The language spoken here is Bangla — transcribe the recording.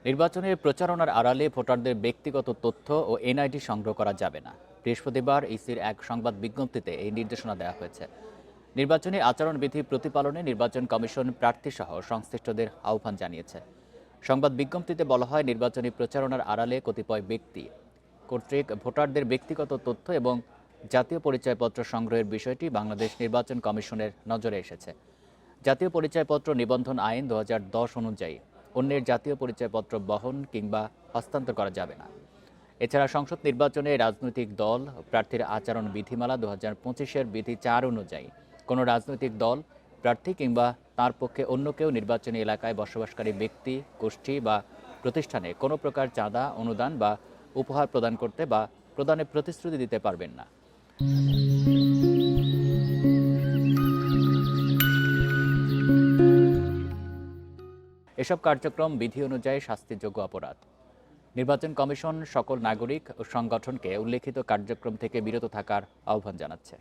নির্বাচনের প্রচারণার আড়ালে ভোটারদের ব্যক্তিগত তথ্য ও এনআইডি সংগ্রহ করা যাবে না। বৃহস্পতিবার ইসির এক সংবাদ বিজ্ঞপ্তিতে এই নির্দেশনা দেওয়া হয়েছে। নির্বাচনী আচরণবিধি প্রতিপালনে নির্বাচন কমিশন প্রার্থীসহ সংশ্লিষ্টদের আহ্বান জানিয়েছে। সংবাদ বিজ্ঞপ্তিতে বলা হয়, নির্বাচনী প্রচারণার আড়ালে কতিপয় ব্যক্তি কর্তৃক ভোটারদের ব্যক্তিগত তথ্য এবং জাতীয় পরিচয়পত্র সংগ্রহের বিষয়টি বাংলাদেশ নির্বাচন কমিশনের নজরে এসেছে। জাতীয় পরিচয়পত্র নিবন্ধন আইন 2010 অনুযায়ী অন্যের জাতীয় পরিচয়পত্র বহন কিংবা হস্তান্তর করা যাবে না। এছাড়া সংসদ নির্বাচনে রাজনৈতিক দল প্রার্থীর আচরণ বিধিমালা 2025-এর বিধি 4 অনুযায়ী কোনো রাজনৈতিক দল প্রার্থী কিংবা তার পক্ষে অন্য কেউ নির্বাচনী এলাকায় বসবাসকারী ব্যক্তি, গোষ্ঠী বা প্রতিষ্ঠানে কোনো প্রকার চাঁদা, অনুদান বা উপহার প্রদান করতে বা প্রদানের প্রতিশ্রুতি দিতে পারবেন না। এসব কার্যক্রম বিধি অনুযায়ী শাস্তিযোগ্য অপরাধ। নির্বাচন কমিশন সকল নাগরিক ও সংগঠনকে উল্লেখিত কার্যক্রম থেকে বিরত থাকার আহ্বান জানাচ্ছে।